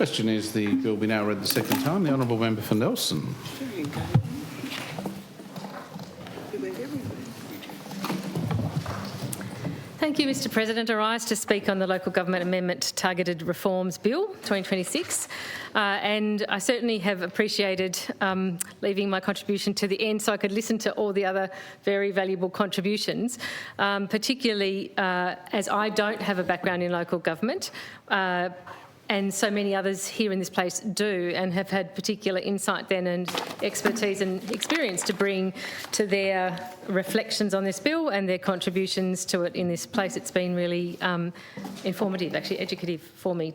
Question is the bill be now read the second time. The honourable member for Nelson. Thank you, Mr President. I rise to speak on the Local Government Amendment Targeted Reforms Bill 2026, and I certainly have appreciated leaving my contribution to the end so I could listen to all the other very valuable contributions, particularly as I don't have a background in local government. And so many others here in this place do, and have had particular insight then and expertise and experience to bring to their reflections on this bill and their contributions to it in this place. It's been really informative, actually educative for me.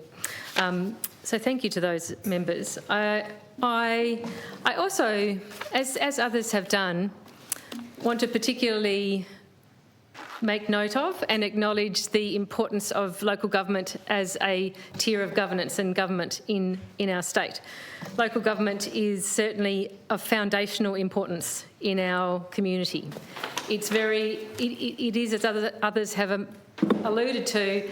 So thank you to those members. I also, as others have done, want to particularly make note of and acknowledge the importance of local government as a tier of governance and government in our state. Local government is certainly of foundational importance in our community. It is, as others have alluded to,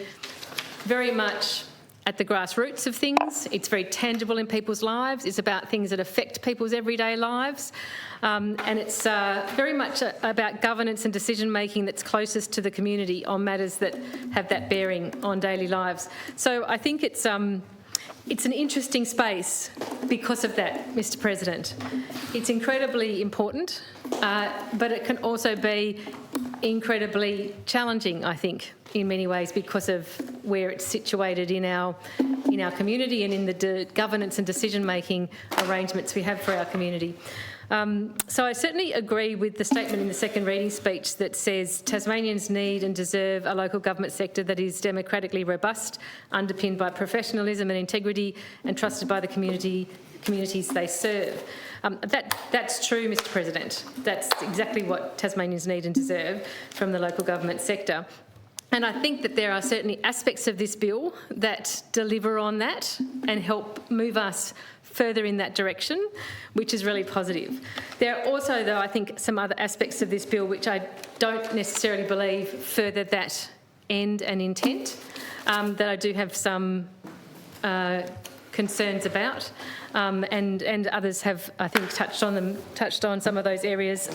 very much at the grassroots of things. It's very tangible in people's lives. It's about things that affect people's everyday lives. And it's very much about governance and decision-making that's closest to the community on matters that have that bearing on daily lives. So I think it's an interesting space because of that, Mr President. It's incredibly important, but it can also be incredibly challenging, I think, in many ways because of where it's situated in our community and in the governance and decision-making arrangements we have for our community. So I certainly agree with the statement in the second reading speech that says Tasmanians need and deserve a local government sector that is democratically robust, underpinned by professionalism and integrity, and trusted by the communities they serve. That's true, Mr President. That's exactly what Tasmanians need and deserve from the local government sector. And I think that there are certainly aspects of this bill that deliver on that and help move us further in that direction, which is really positive. There are also, though, I think some other aspects of this bill which I don't necessarily believe further that end and intent, that I do have some concerns about, and others have, I think, touched on some of those areas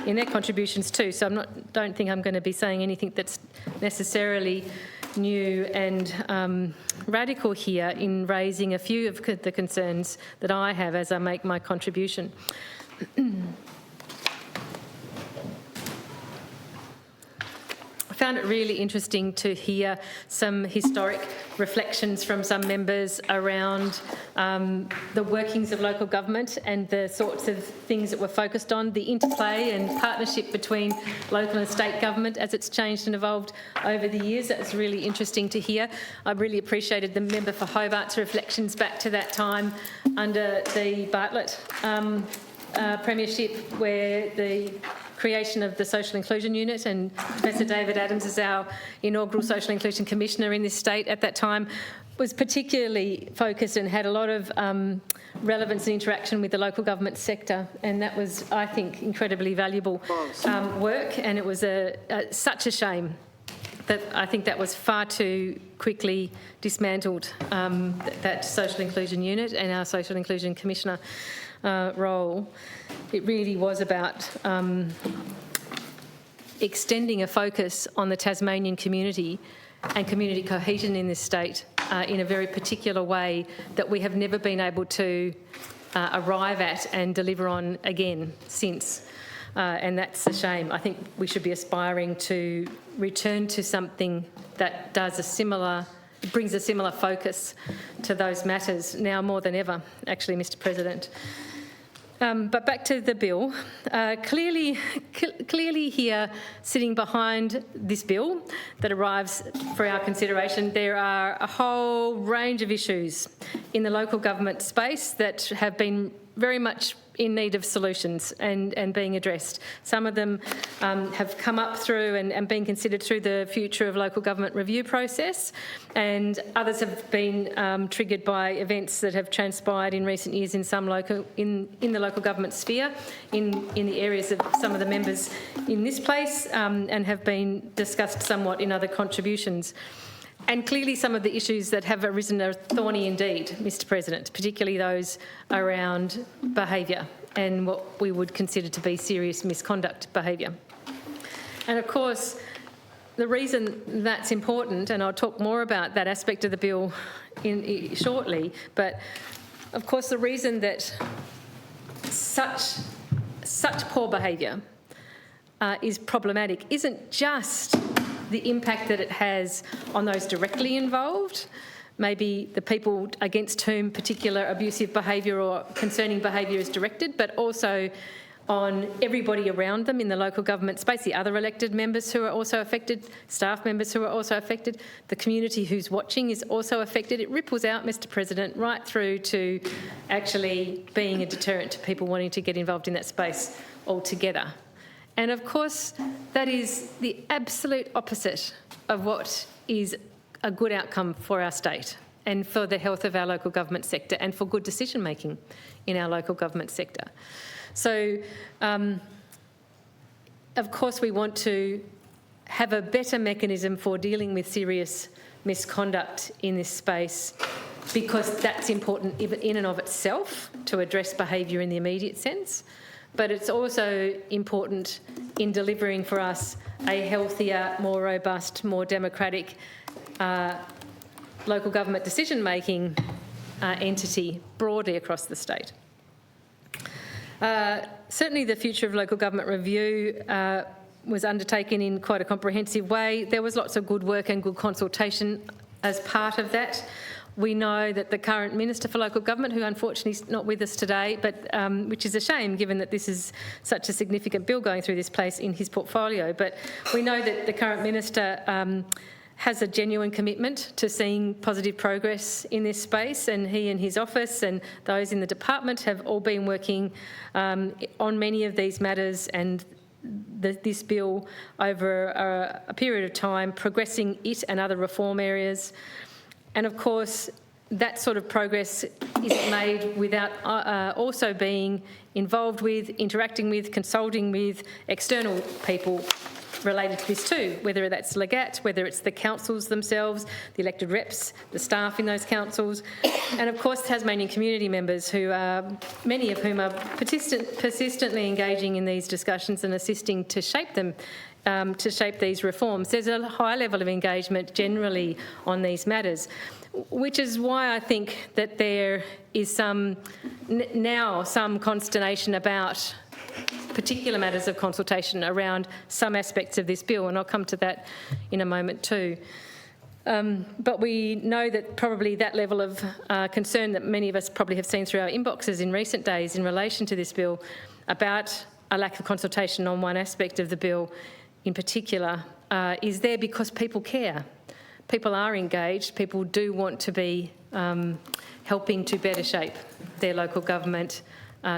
in their contributions too. So don't think I'm going to be saying anything that's necessarily new and radical here in raising a few of the concerns that I have as I make my contribution. I found it really interesting to hear some historic reflections from some members around the workings of local government and the sorts of things that were focused on, the interplay and partnership between local and state government as it's changed and evolved over the years. That was really interesting to hear. I really appreciated the member for Hobart's reflections back to that time under the Bartlett premiership, where the creation of the Social Inclusion Unit, and Professor David Adams is our inaugural Social Inclusion Commissioner in this state at that time, was particularly focused and had a lot of relevance and interaction with the local government sector, and that was, I think, incredibly valuable work, and it was such a shame that I think that was far too quickly dismantled, that Social Inclusion Unit and our Social Inclusion Commissioner role. It really was about extending a focus on the Tasmanian community and community cohesion in this state in a very particular way that we have never been able to arrive at and deliver on again since. And that's a shame. I think we should be aspiring to return to something that brings a similar focus to those matters now more than ever, actually, Mr President. But back to the bill. Clearly here, sitting behind this bill that arrives for our consideration, there are a whole range of issues in the local government space that have been very much in need of solutions and being addressed. Some of them have come up through and been considered through the Future of Local Government review process, and others have been triggered by events that have transpired in recent years in some in the local government sphere, in the areas of some of the members in this place, and have been discussed somewhat in other contributions. And clearly some of the issues that have arisen are thorny indeed, Mr President, particularly those around behaviour and what we would consider to be serious misconduct behaviour. And of course, the reason that's important, and I'll talk more about that aspect of the bill shortly, but of course the reason that such poor behaviour is problematic isn't just the impact that it has on those directly involved, maybe the people against whom particular abusive behaviour or concerning behaviour is directed, but also on everybody around them in the local government space, the other elected members who are also affected, staff members who are also affected, the community who's watching is also affected. It ripples out, Mr President, right through to actually being a deterrent to people wanting to get involved in that space altogether. And of course, that is the absolute opposite of what is a good outcome for our state and for the health of our local government sector and for good decision making in our local government sector. So, of course, we want to have a better mechanism for dealing with serious misconduct in this space, because that's important in and of itself to address behaviour in the immediate sense. But it's also important in delivering for us a healthier, more robust, more democratic local government decision-making entity broadly across the state. Certainly the Future of Local Government review was undertaken in quite a comprehensive way. There was lots of good work and good consultation as part of that. We know that the current Minister for Local Government, who unfortunately is not with us today, but which is a shame given that this is such a significant bill going through this place in his portfolio, but we know that the current Minister has a genuine commitment to seeing positive progress in this space, and he and his office and those in the department have all been working on many of these matters and this bill over a period of time, progressing it and other reform areas. And of course, that sort of progress isn't made without also being involved with, interacting with, consulting with external people related to this too, whether that's Legat, whether it's the councils themselves, the elected reps, the staff in those councils, and of course Tasmanian community members, who are, many of whom are persistently engaging in these discussions and assisting to shape them, to shape these reforms. There's a high level of engagement generally on these matters, which is why I think that there is now some consternation about particular matters of consultation around some aspects of this bill, and I'll come to that in a moment too. But we know that probably that level of concern that many of us probably have seen through our inboxes in recent days in relation to this bill about a lack of consultation on one aspect of the bill in particular is there because people care. People are engaged, people do want to be helping to better shape their local government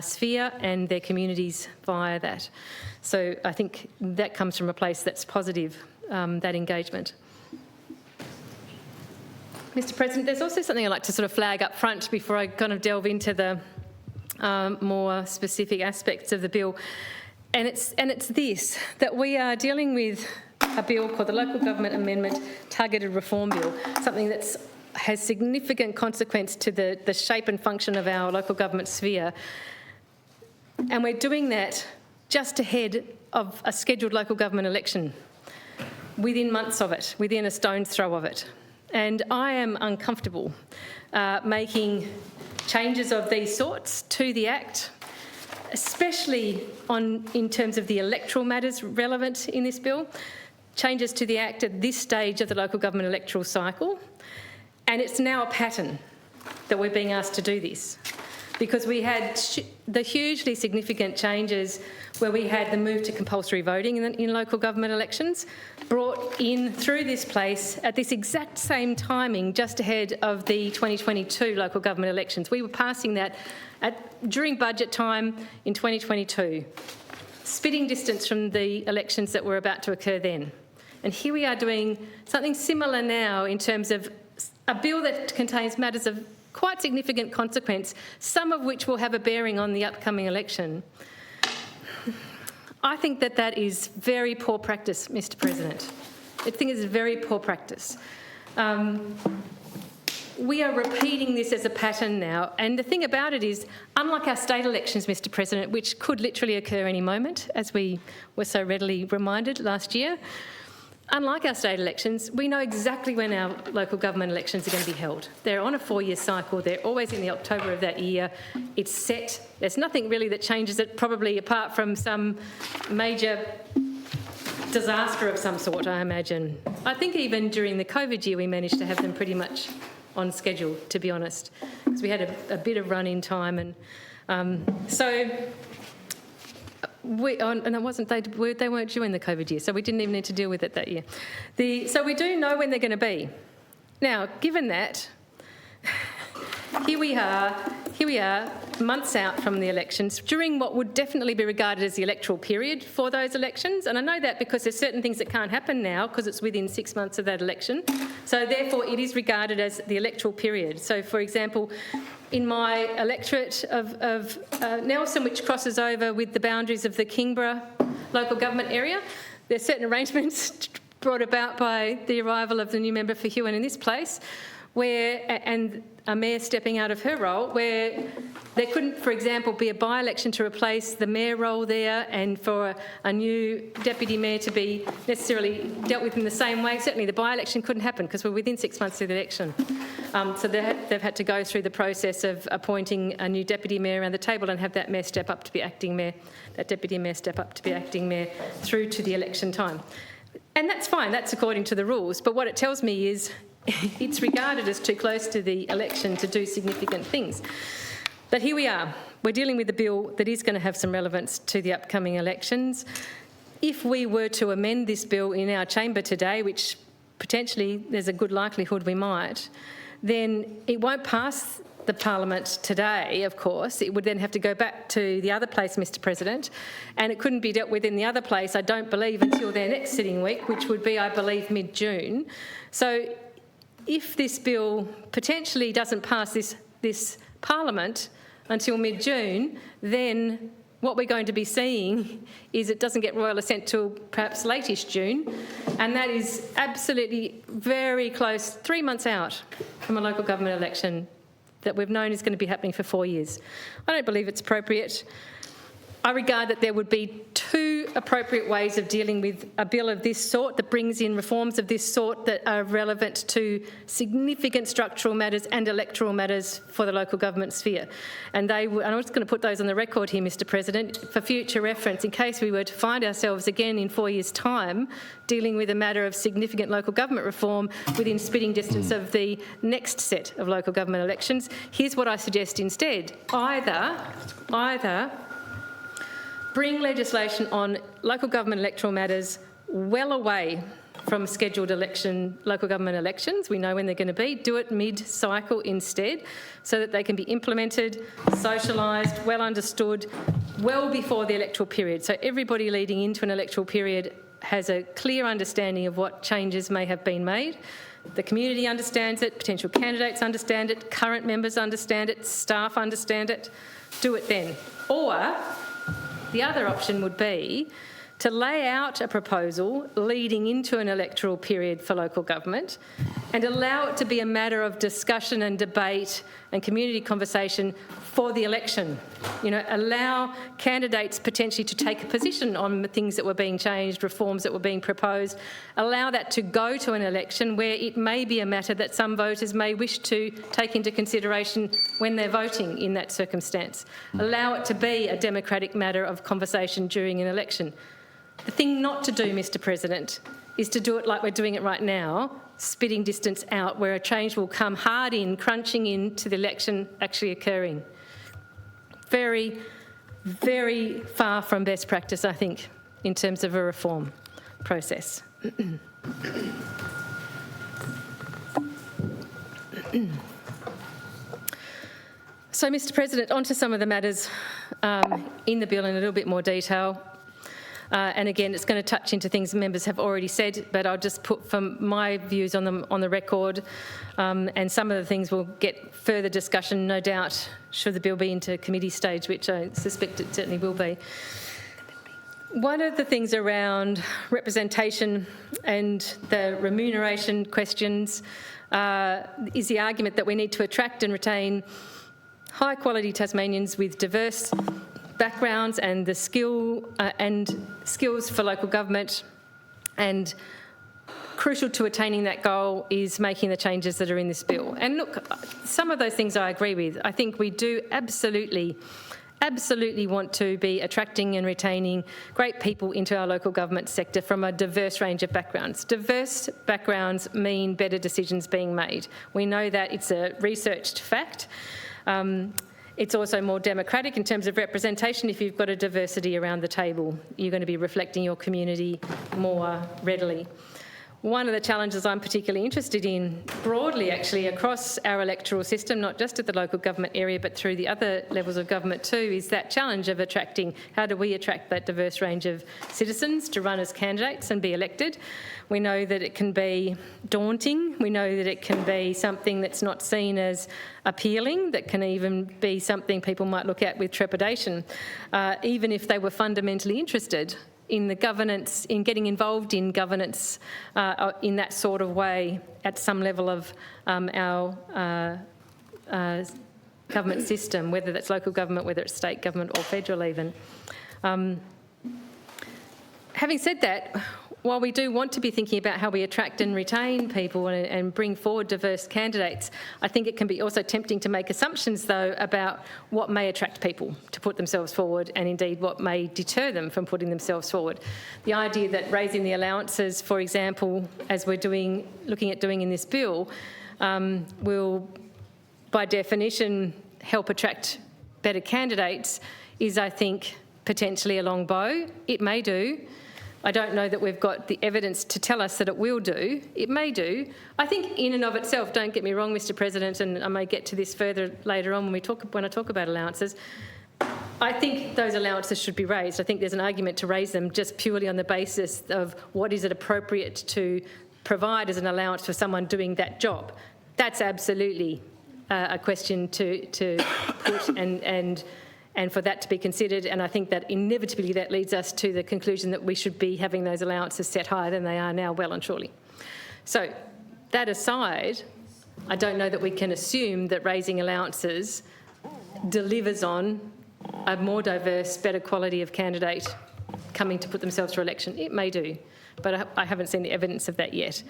sphere and their communities via that. So I think that comes from a place that's positive, that engagement. Mr President, there's also something I'd like to sort of flag up front before I kind of delve into the more specific aspects of the bill. And it's this, that we are dealing with a bill called the Local Government Amendment Targeted Reform Bill, something that has significant consequence to the shape and function of our local government sphere. And we're doing that just ahead of a scheduled local government election, within months of it, within a stone's throw of it. And I am uncomfortable making changes of these sorts to the Act, especially in terms of the electoral matters relevant in this bill, changes to the Act at this stage of the local government electoral cycle. And it's now a pattern that we're being asked to do this, because we had the hugely significant changes where we had the move to compulsory voting in local government elections brought in through this place at this exact same timing, just ahead of the 2022 local government elections. We were passing that during budget time in 2022, spitting distance from the elections that were about to occur then. And here we are doing something similar now in terms of a bill that contains matters of quite significant consequence, some of which will have a bearing on the upcoming election. I think that is very poor practice, Mr President. I think it's very poor practice. We are repeating this as a pattern now. And the thing about it is, unlike our state elections, Mr President, which could literally occur any moment, as we were so readily reminded last year, unlike our state elections, we know exactly when our local government elections are going to be held. They're on a 4-year cycle. They're always in the October of that year. It's set. There's nothing really that changes it, probably apart from some major disaster of some sort, I imagine. I think even during the COVID year, we managed to have them pretty much on schedule, to be honest, because we had a bit of run-in time, and and it wasn't they weren't due in the COVID year, so we didn't even need to deal with it that year. So we do know when they're going to be. Now, given that, here we are, months out from the elections, during what would definitely be regarded as the electoral period for those elections. And I know that because there's certain things that can't happen now because it's within 6 months of that election. So therefore, it is regarded as the electoral period. So, for example, in my electorate of Nelson, which crosses over with the boundaries of the Kingborough local government area, there's certain arrangements brought about by the arrival of the new member for Huon in this place, and a mayor stepping out of her role, where there couldn't, for example, be a by-election to replace the mayor role there, and for a new deputy mayor to be necessarily dealt with in the same way. Certainly the by-election couldn't happen because we're within 6 months of the election. So they've had to go through the process of appointing a new deputy mayor around the table and have that mayor step up to be acting mayor, that deputy mayor step up to be acting mayor through to the election time. And that's fine, that's according to the rules. But what it tells me is it's regarded as too close to the election to do significant things. But here we are. We're dealing with a bill that is going to have some relevance to the upcoming elections. If we were to amend this bill in our chamber today, which potentially there's a good likelihood we might, then it won't pass the Parliament today, of course. It would then have to go back to the other place, Mr President, and it couldn't be dealt with in the other place, I don't believe, until their next sitting week, which would be, I believe, mid-June. So if this bill potentially doesn't pass this Parliament until mid-June, then what we're going to be seeing is it doesn't get royal assent till perhaps late-ish June, and that is absolutely very close, 3 months out from a local government election that we've known is going to be happening for 4 years. I don't believe it's appropriate. I regard that there would be two appropriate ways of dealing with a bill of this sort that brings in reforms of this sort that are relevant to significant structural matters and electoral matters for the local government sphere. And I'm just going to put those on the record here, Mr President, for future reference, in case we were to find ourselves again in 4 years' time dealing with a matter of significant local government reform within spitting distance of the next set of local government elections. Here's what I suggest instead. Either bring legislation on local government electoral matters well away from scheduled local government elections. We know when they're going to be. Do it mid-cycle instead, so that they can be implemented, socialised, well understood, well before the electoral period. So everybody leading into an electoral period has a clear understanding of what changes may have been made. The community understands it, potential candidates understand it, current members understand it, staff understand it. Do it then. Or the other option would be to lay out a proposal leading into an electoral period for local government and allow it to be a matter of discussion and debate and community conversation for the election. You know, allow candidates potentially to take a position on the things that were being changed, reforms that were being proposed. Allow that to go to an election where it may be a matter that some voters may wish to take into consideration when they're voting in that circumstance. Allow it to be a democratic matter of conversation during an election. The thing not to do, Mr President, is to do it like we're doing it right now, spitting distance out, where a change will come hard in, crunching in to the election actually occurring. Very, very far from best practice, I think, in terms of a reform process. So, Mr President, on to some of the matters in the bill in a little bit more detail. And again, it's going to touch into things members have already said, but I'll just put from my views on the record, and some of the things will get further discussion, no doubt, should the bill be into committee stage, which I suspect it certainly will be. One of the things around representation and the remuneration questions is the argument that we need to attract and retain high-quality Tasmanians with diverse backgrounds and the skills for local government, and crucial to attaining that goal is making the changes that are in this bill. And look, some of those things I agree with. I think we do absolutely want to be attracting and retaining great people into our local government sector from a diverse range of backgrounds. Diverse backgrounds mean better decisions being made. We know that, it's a researched fact. It's also more democratic in terms of representation. If you've got a diversity around the table, you're going to be reflecting your community more readily. One of the challenges I'm particularly interested in, broadly actually across our electoral system, not just at the local government area but through the other levels of government too, is that challenge of attracting, how do we attract that diverse range of citizens to run as candidates and be elected? We know that it can be daunting. We know that it can be something that's not seen as appealing, that can even be something people might look at with trepidation, even if they were fundamentally interested in the governance, in getting involved in governance in that sort of way at some level of our government system, whether that's local government, whether it's state government or federal even. Having said that, while we do want to be thinking about how we attract and retain people and bring forward diverse candidates, I think it can be also tempting to make assumptions, though, about what may attract people to put themselves forward and indeed what may deter them from putting themselves forward. The idea that raising the allowances, for example, as we're looking at doing in this bill, will, by definition, help attract better candidates is, I think, potentially a long bow. It may do. I don't know that we've got the evidence to tell us that it will do. It may do. I think in and of itself, don't get me wrong, Mr President, and I may get to this further later on when I talk about allowances, I think those allowances should be raised. I think there's an argument to raise them just purely on the basis of what is it appropriate to provide as an allowance for someone doing that job. That's absolutely a question to put and for that to be considered, and I think that inevitably that leads us to the conclusion that we should be having those allowances set higher than they are now, well and truly. So that aside, I don't know that we can assume that raising allowances delivers on a more diverse, better quality of candidate coming to put themselves for election. It may do, but I haven't seen the evidence of that yet.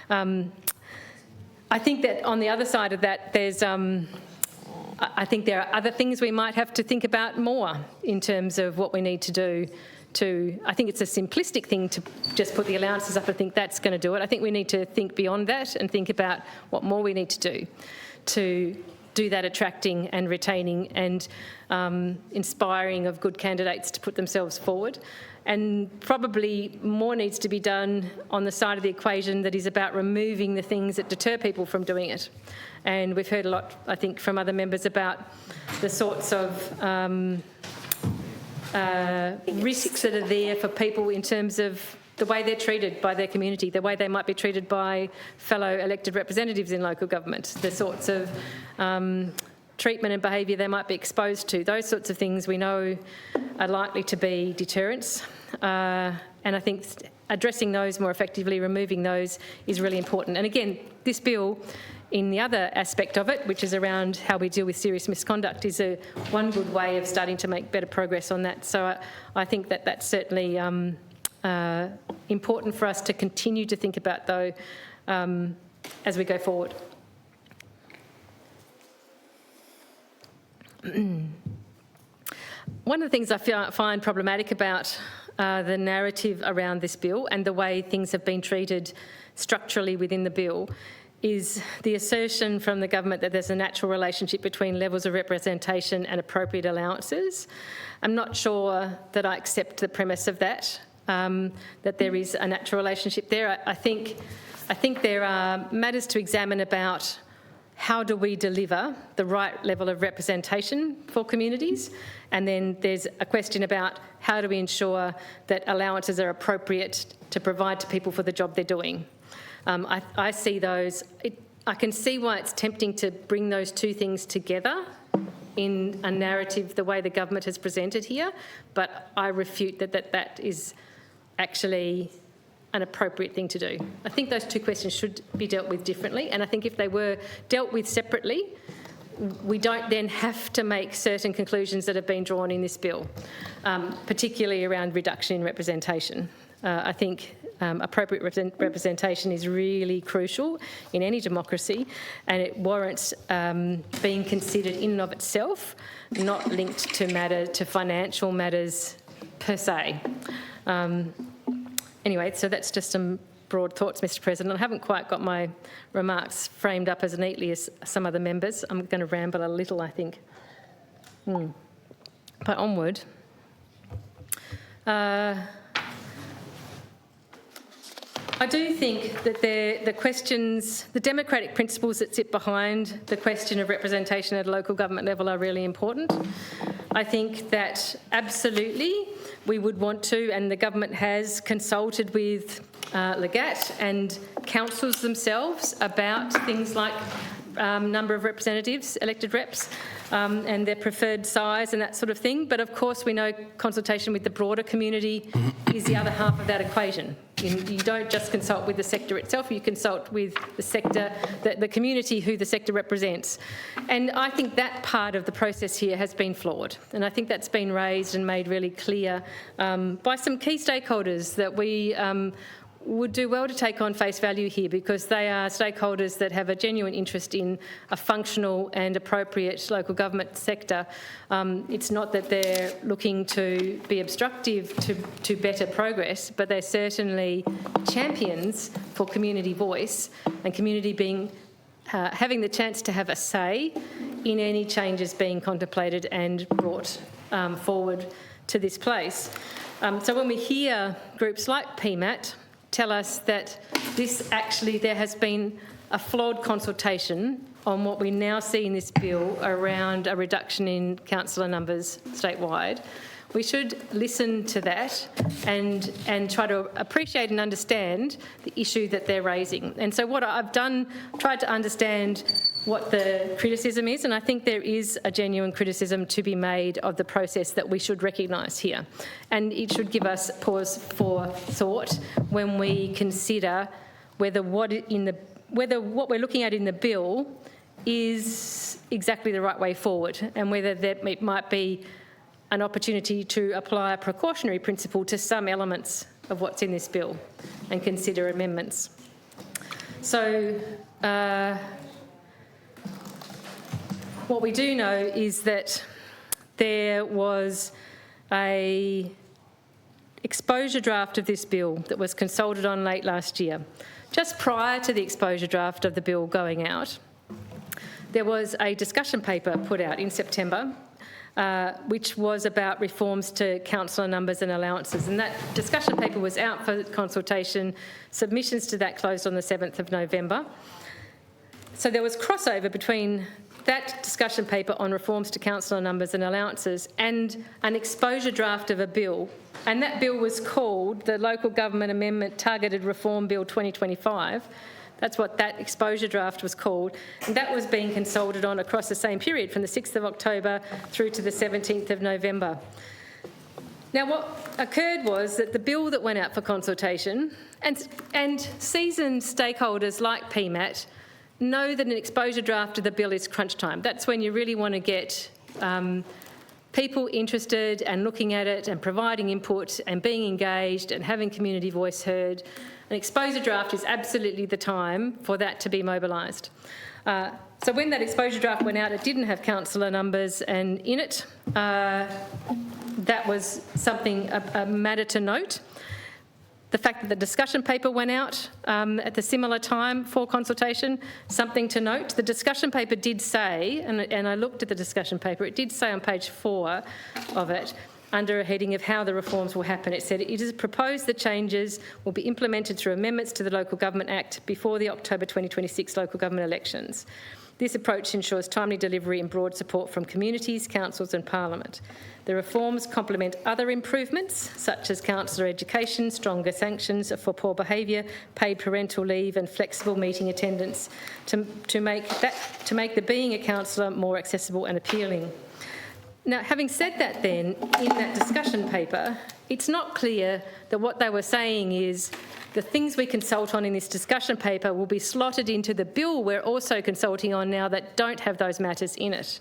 I think that on the other side of that, there's I think there are other things we might have to think about more in terms of what we need to do I think it's a simplistic thing to just put the allowances up and think that's going to do it. I think we need to think beyond that and think about what more we need to do that attracting and retaining and inspiring of good candidates to put themselves forward. And probably more needs to be done on the side of the equation that is about removing the things that deter people from doing it. And we've heard a lot, I think, from other members about the sorts of risks that are there for people in terms of the way they're treated by their community, the way they might be treated by fellow elected representatives in local government, the sorts of treatment and behaviour they might be exposed to. Those sorts of things we know are likely to be deterrents. And I think addressing those more effectively, removing those, is really important. And again, this bill, in the other aspect of it, which is around how we deal with serious misconduct, is one good way of starting to make better progress on that. So I think that that's certainly important for us to continue to think about, though, as we go forward. One of the things I find problematic about the narrative around this bill and the way things have been treated structurally within the bill is the assertion from the government that there's a natural relationship between levels of representation and appropriate allowances. I'm not sure that I accept the premise of that, that there is a natural relationship there. I think there are matters to examine about how do we deliver the right level of representation for communities, and then there's a question about how do we ensure that allowances are appropriate to provide to people for the job they're doing. I see those, I can see why it's tempting to bring those two things together in a narrative the way the government has presented here, but I refute that is actually an appropriate thing to do. I think those two questions should be dealt with differently, and I think if they were dealt with separately, we don't then have to make certain conclusions that have been drawn in this bill, particularly around reduction in representation. I think appropriate representation is really crucial in any democracy, and it warrants being considered in and of itself, not linked to financial matters per se. Anyway, so that's just some broad thoughts, Mr. President. I haven't quite got my remarks framed up as neatly as some other members. I'm going to ramble a little, I think. But onward. I do think that the democratic principles that sit behind the question of representation at a local government level are really important. I think that absolutely we would want to, and the government has consulted with Legat and councils themselves about things like number of representatives, elected reps, and their preferred size and that sort of thing. But of course we know consultation with the broader community is the other half of that equation. You don't just consult with the sector itself, you consult with the sector, the community who the sector represents. And I think that part of the process here has been flawed. And I think that's been raised and made really clear by some key stakeholders that we would do well to take on face value here, because they are stakeholders that have a genuine interest in a functional and appropriate local government sector. It's not that they're looking to be obstructive to better progress, but they're certainly champions for community voice and community being having the chance to have a say in any changes being contemplated and brought forward to this place. So when we hear groups like PMAT tell us that there has been a flawed consultation on what we now see in this bill around a reduction in councillor numbers statewide, we should listen to that and try to appreciate and understand the issue that they're raising. And so what I've done, tried to understand what the criticism is, and I think there is a genuine criticism to be made of the process that we should recognise here. And it should give us pause for thought when we consider whether what we're looking at in the bill is exactly the right way forward, and whether it might be an opportunity to apply a precautionary principle to some elements of what's in this bill and consider amendments. So what we do know is that there was an exposure draft of this bill that was consulted on late last year. Just prior to the exposure draft of the bill going out, there was a discussion paper put out in September which was about reforms to councillor numbers and allowances. And that discussion paper was out for consultation. Submissions to that closed on the 7th of November. So there was crossover between that discussion paper on reforms to councillor numbers and allowances and an exposure draft of a bill. And that bill was called the Local Government Amendment Targeted Reform Bill 2025. That's what that exposure draft was called. And that was being consulted on across the same period, from the 6th of October through to the 17th of November. Now, what occurred was that the bill that went out for consultation, and seasoned stakeholders like PMAT know that an exposure draft of the bill is crunch time. That's when you really want to get people interested and looking at it and providing input and being engaged and having community voice heard. An exposure draft is absolutely the time for that to be mobilised. So when that exposure draft went out, it didn't have councillor numbers and in it. That was something, a matter to note. The fact that the discussion paper went out at the similar time for consultation, something to note. The discussion paper did say, and I looked at the discussion paper, it did say on page 4 of it, under a heading of how the reforms will happen, it said, it is proposed the changes will be implemented through amendments to the Local Government Act before the October 2026 local government elections. This approach ensures timely delivery and broad support from communities, councils and Parliament. The reforms complement other improvements, such as councillor education, stronger sanctions for poor behaviour, paid parental leave and flexible meeting attendance to make the being a councillor more accessible and appealing. Now, having said that then, in that discussion paper, it's not clear that what they were saying is the things we consult on in this discussion paper will be slotted into the bill we're also consulting on now that don't have those matters in it.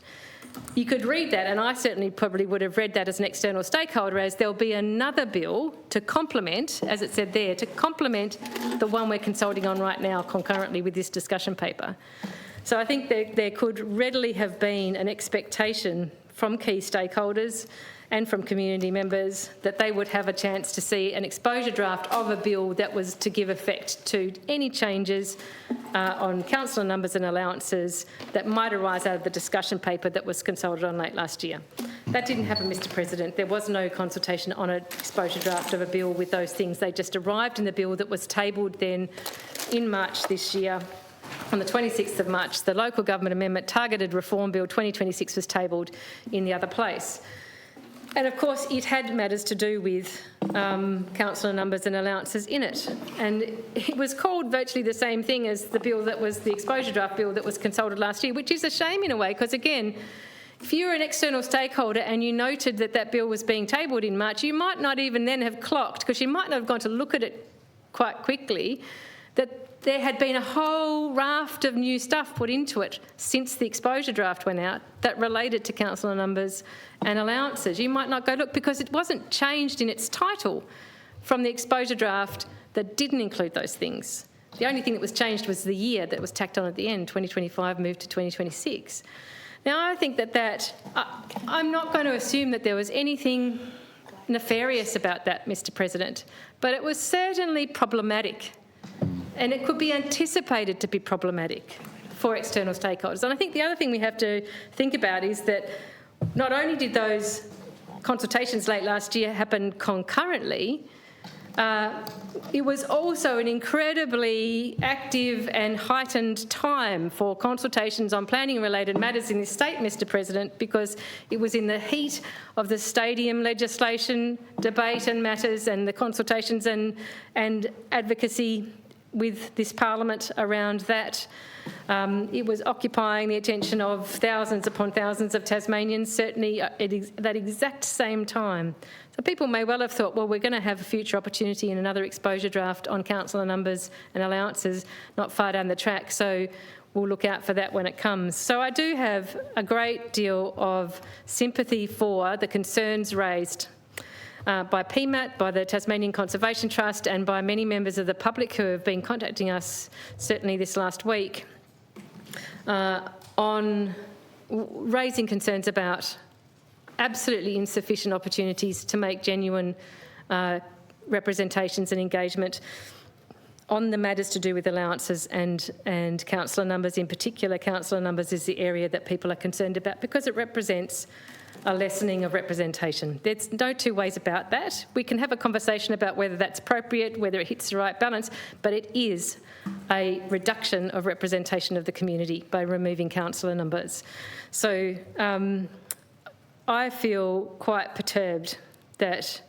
You could read that, and I certainly probably would have read that as an external stakeholder, as there'll be another bill to complement, as it said there, to complement the one we're consulting on right now concurrently with this discussion paper. So I think there could readily have been an expectation from key stakeholders and from community members that they would have a chance to see an exposure draft of a bill that was to give effect to any changes on councillor numbers and allowances that might arise out of the discussion paper that was consulted on late last year. That didn't happen, Mr President. There was no consultation on an exposure draft of a bill with those things. They just arrived in the bill that was tabled then in March this year. On the 26th of March, the Local Government Amendment Targeted Reform Bill 2026 was tabled in the other place. And of course, it had matters to do with councillor numbers and allowances in it. And it was called virtually the same thing as the bill that was the exposure draft bill that was consulted last year, which is a shame in a way, because again, if you're an external stakeholder and you noted that that bill was being tabled in March, you might not even then have clocked, because you might not have gone to look at it quite quickly, that there had been a whole raft of new stuff put into it since the exposure draft went out that related to councillor numbers and allowances. You might not go look because it wasn't changed in its title from the exposure draft that didn't include those things. The only thing that was changed was the year that was tacked on at the end, 2025 moved to 2026. Now, I think I'm not going to assume that there was anything nefarious about that, Mr President, but it was certainly problematic. And it could be anticipated to be problematic for external stakeholders. And I think the other thing we have to think about is that not only did those consultations late last year happen concurrently, it was also an incredibly active and heightened time for consultations on planning-related matters in this state, Mr President, because it was in the heat of the stadium legislation debate and matters and the consultations and advocacy with this Parliament around that. It was occupying the attention of thousands upon thousands of Tasmanians, certainly at that exact same time. So people may well have thought, well, we're going to have a future opportunity in another exposure draft on councillor numbers and allowances not far down the track, so we'll look out for that when it comes. So I do have a great deal of sympathy for the concerns raised by PMAT, by the Tasmanian Conservation Trust and by many members of the public who have been contacting us, certainly this last week, on raising concerns about absolutely insufficient opportunities to make genuine representations and engagement on the matters to do with allowances and councillor numbers. In particular, councillor numbers is the area that people are concerned about because it represents a lessening of representation. There's no two ways about that. We can have a conversation about whether that's appropriate, whether it hits the right balance, but it is a reduction of representation of the community by removing councillor numbers. So I feel quite perturbed that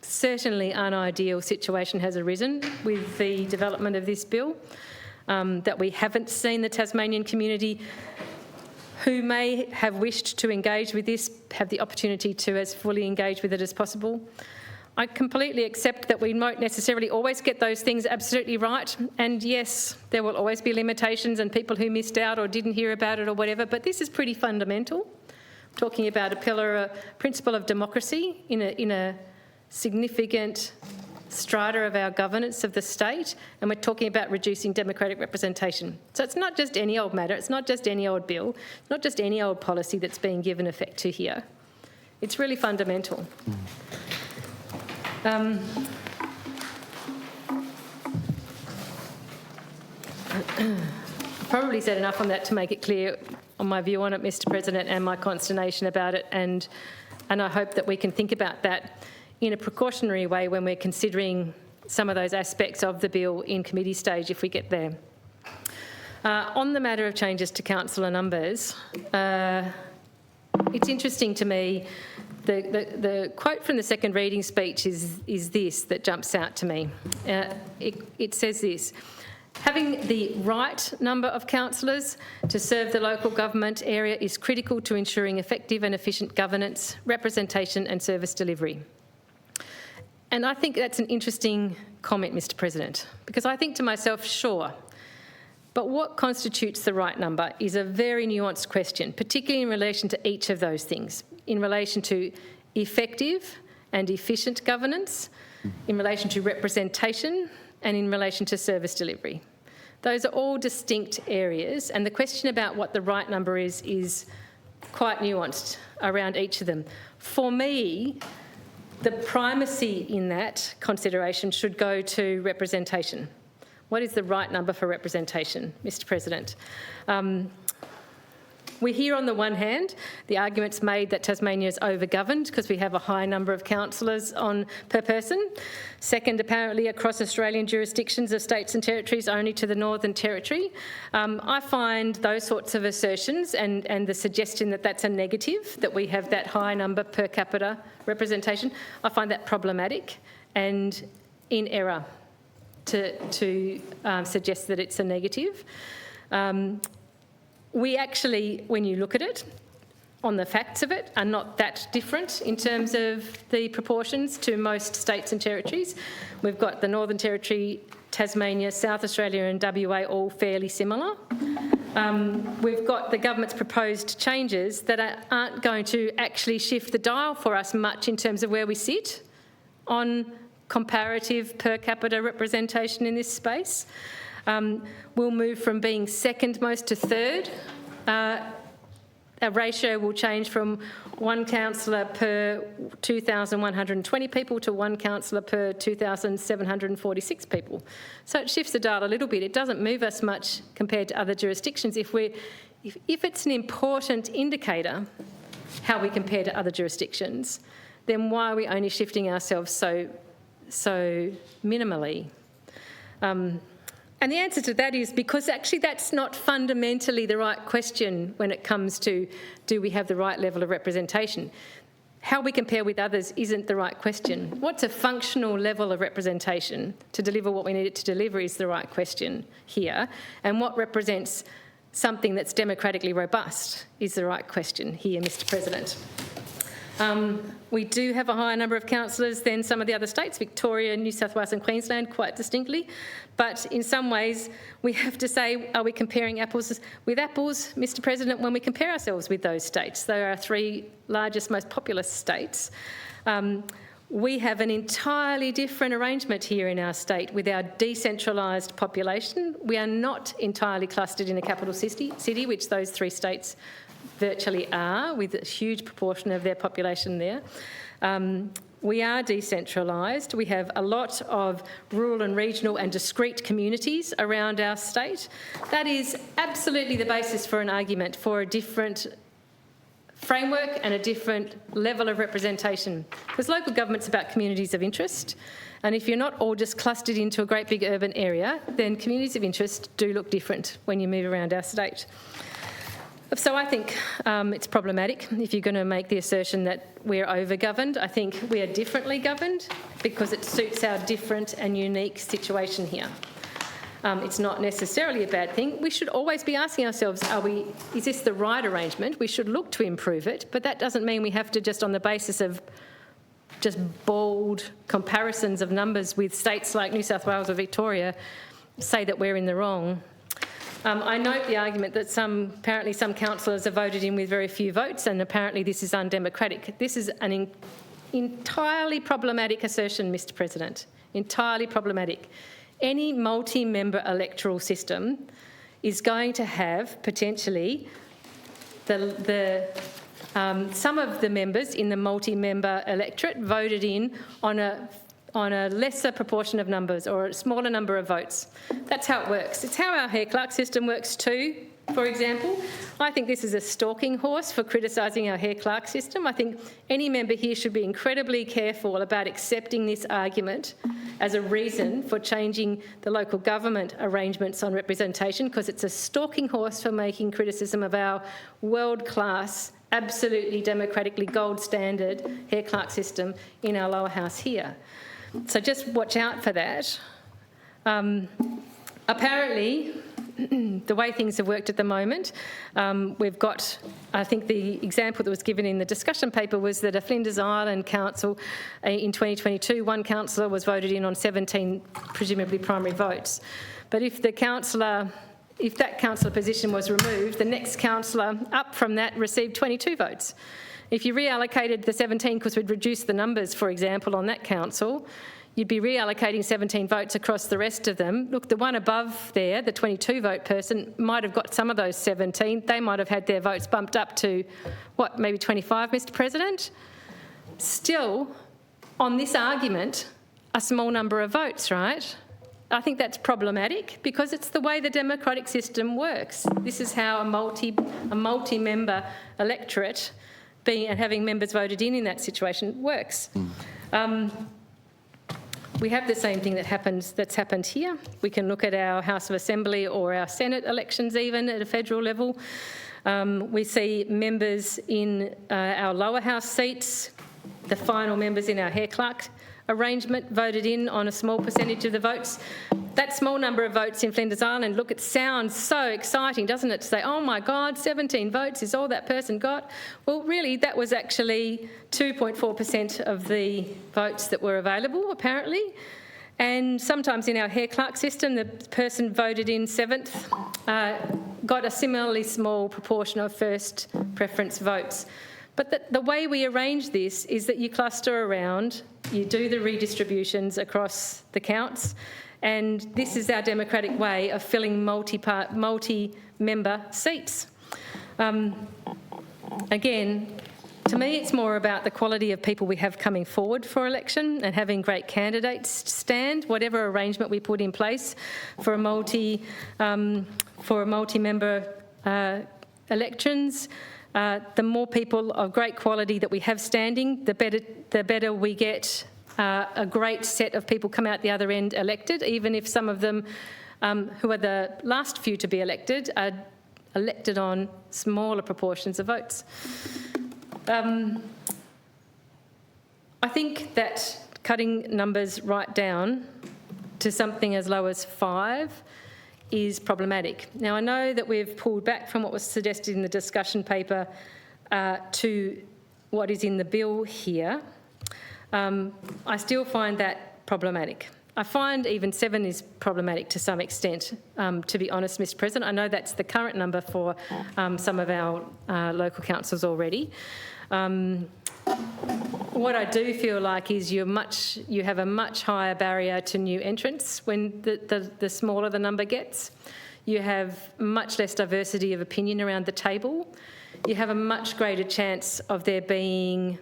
certainly unideal situation has arisen with the development of this bill, that we haven't seen the Tasmanian community who may have wished to engage with this have the opportunity to as fully engage with it as possible. I completely accept that we won't necessarily always get those things absolutely right, and yes, there will always be limitations and people who missed out or didn't hear about it or whatever, but this is pretty fundamental. I'm talking about a principle of democracy in a significant strata of our governance of the state, and we're talking about reducing democratic representation. So it's not just any old matter, it's not just any old bill, it's not just any old policy that's being given effect to here. It's really fundamental. Probably said enough on that to make it clear on my view on it, Mr President, and my consternation about it, and I hope that we can think about that in a precautionary way when we're considering some of those aspects of the bill in committee stage if we get there. On the matter of changes to councillor numbers, it's interesting to me, the quote from the second reading speech is this that jumps out to me. It says this: having the right number of councillors to serve the local government area is critical to ensuring effective and efficient governance, representation and service delivery. And I think that's an interesting comment, Mr President, because I think to myself, sure, but what constitutes the right number is a very nuanced question, particularly in relation to each of those things, in relation to effective and efficient governance, in relation to representation, and in relation to service delivery. Those are all distinct areas, and the question about what the right number is quite nuanced around each of them. For me, the primacy in that consideration should go to representation. What is the right number for representation, Mr President? We hear on the one hand the arguments made that Tasmania is over-governed because we have a high number of councillors per person. Second, apparently across Australian jurisdictions of states and territories only to the Northern Territory. I find those sorts of assertions and the suggestion that that's a negative, that we have that high number per capita representation, I find that problematic and in error to suggest that it's a negative. We actually, when you look at it, on the facts of it, are not that different in terms of the proportions to most states and territories. We've got the Northern Territory, Tasmania, South Australia and WA all fairly similar. We've got the government's proposed changes that aren't going to actually shift the dial for us much in terms of where we sit on comparative per capita representation in this space. We'll move from being second most to third. Our ratio will change from one councillor per 2,120 people to one councillor per 2,746 people. So it shifts the dial a little bit. It doesn't move us much compared to other jurisdictions. If it's an important indicator how we compare to other jurisdictions, then why are we only shifting ourselves so minimally? And the answer to that is because actually that's not fundamentally the right question when it comes to do we have the right level of representation. How we compare with others isn't the right question. What's a functional level of representation to deliver what we need it to deliver is the right question here. And what represents something that's democratically robust is the right question here, Mr President. We do have a higher number of councillors than some of the other states, Victoria, New South Wales and Queensland, quite distinctly. But in some ways, we have to say, are we comparing apples with apples, Mr President, when we compare ourselves with those states? They are our three largest, most populous states. We have an entirely different arrangement here in our state with our decentralised population. We are not entirely clustered in a capital city, which those three states virtually are, with a huge proportion of their population there. We are decentralised. We have a lot of rural and regional and discrete communities around our state. That is absolutely the basis for an argument for a different framework and a different level of representation. Because local government's about communities of interest. And if you're not all just clustered into a great big urban area, then communities of interest do look different when you move around our state. So I think it's problematic if you're going to make the assertion that we're over-governed. I think we are differently governed because it suits our different and unique situation here. It's not necessarily a bad thing. We should always be asking ourselves, is this the right arrangement? We should look to improve it, but that doesn't mean we have to just on the basis of just bald comparisons of numbers with states like New South Wales or Victoria say that we're in the wrong. I note the argument that apparently some councillors are voted in with very few votes, and apparently this is undemocratic. This is an entirely problematic assertion, Mr President, entirely problematic. Any multi-member electoral system is going to have potentially some of the members in the multi-member electorate voted in on a lesser proportion of numbers or a smaller number of votes. That's how it works. It's how our Hare-Clark system works too, for example. I think this is a stalking horse for criticising our Hare-Clark system. I think any member here should be incredibly careful about accepting this argument as a reason for changing the local government arrangements on representation, because it's a stalking horse for making criticism of our world-class, absolutely democratically gold standard Hare-Clark system in our lower house here. So just watch out for that. Apparently, the way things have worked at the moment, we've got, I think the example that was given in the discussion paper was that a Flinders Island council in 2022, one councillor was voted in on 17 presumably primary votes. But if that councillor position was removed, the next councillor up from that received 22 votes. If you reallocated the 17, because we'd reduced the numbers, for example, on that council, you'd be reallocating 17 votes across the rest of them. Look, the one above there, the 22 vote person, might have got some of those 17. They might have had their votes bumped up to, what, maybe 25, Mr President? Still, on this argument, a small number of votes, right? I think that's problematic because it's the way the democratic system works. This is how a multi-member electorate and having members voted in that situation works. We have the same thing that's happened here. We can look at our House of Assembly or our Senate elections even at a federal level. We see members in our lower house seats, the final members in our Hare-Clark arrangement voted in on a small percentage of the votes. That small number of votes in Flinders Island, look, it sounds so exciting, doesn't it, to say, oh my God, 17 votes is all that person got. Well, really, that was actually 2.4% of the votes that were available, apparently. And sometimes in our Hare-Clark system, the person voted in 7th got a similarly small proportion of first preference votes. But the way we arrange this is that you cluster around, you do the redistributions across the counts, and this is our democratic way of filling multi-member seats. Again, to me, it's more about the quality of people we have coming forward for election and having great candidates stand, whatever arrangement we put in place for a multi-member elections. The more people of great quality that we have standing, the better we get a great set of people come out the other end elected, even if some of them who are the last few to be elected are elected on smaller proportions of votes. I think that cutting numbers right down to something as low as 5 is problematic. Now, I know that we've pulled back from what was suggested in the discussion paper to what is in the bill here. I still find that problematic. I find even 7 is problematic to some extent, to be honest, Mr President. I know that's the current number for some of our local councils already. What I do feel like is you have a much higher barrier to new entrants when the smaller the number gets. You have much less diversity of opinion around the table. You have a much greater chance of there being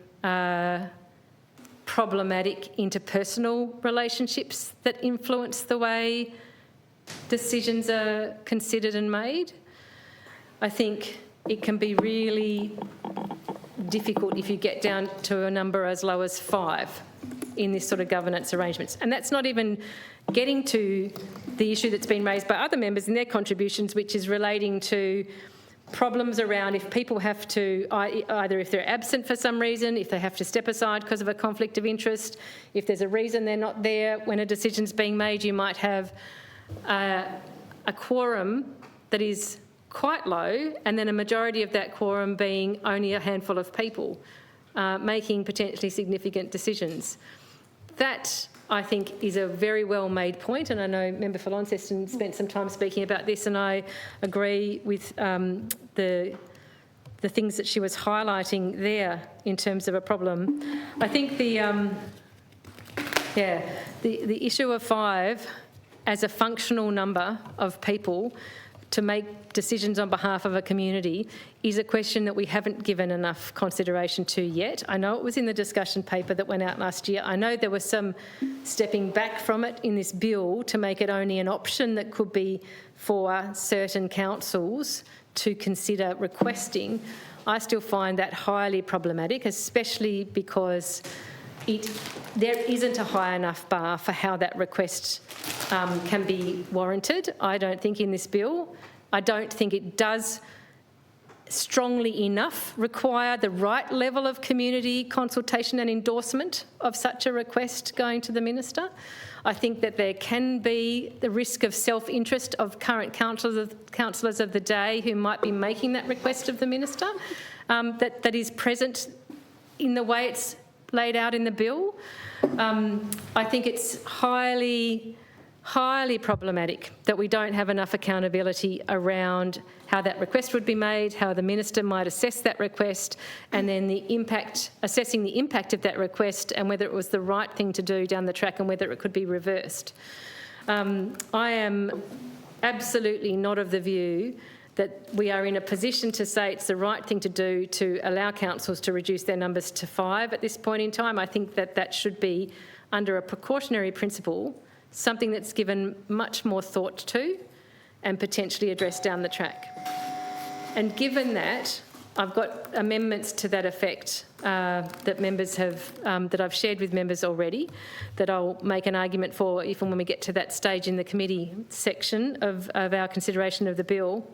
problematic interpersonal relationships that influence the way decisions are considered and made. I think it can be really difficult if you get down to a number as low as 5 in this sort of governance arrangements. And that's not even getting to the issue that's been raised by other members in their contributions, which is relating to problems around if people have to, either if they're absent for some reason, if they have to step aside because of a conflict of interest, if there's a reason they're not there when a decision's being made, you might have a quorum that is quite low, and then a majority of that quorum being only a handful of people making potentially significant decisions. That, I think, is a very well-made point, and I know Member for Launceston spent some time speaking about this, and I agree with the things that she was highlighting there in terms of a problem. I think the issue of 5 as a functional number of people to make decisions on behalf of a community is a question that we haven't given enough consideration to yet. I know it was in the discussion paper that went out last year. I know there was some stepping back from it in this bill to make it only an option that could be for certain councils to consider requesting, I still find that highly problematic, especially because there isn't a high enough bar for how that request can be warranted, I don't think, in this bill. I don't think it does strongly enough require the right level of community consultation and endorsement of such a request going to the minister. I think that there can be the risk of self-interest of current councillors of the day who might be making that request of the minister that is present in the way it's laid out in the bill. I think it's highly problematic that we don't have enough accountability around how that request would be made, how the minister might assess that request, and then assessing the impact of that request and whether it was the right thing to do down the track and whether it could be reversed. I am absolutely not of the view that we are in a position to say it's the right thing to do to allow councils to reduce their numbers to 5 at this point in time. I think that should be, under a precautionary principle, something that's given much more thought to and potentially addressed down the track. And given that, I've got amendments to that effect that members have, that I've shared with members already, that I'll make an argument for even when we get to that stage in the committee section of our consideration of the bill.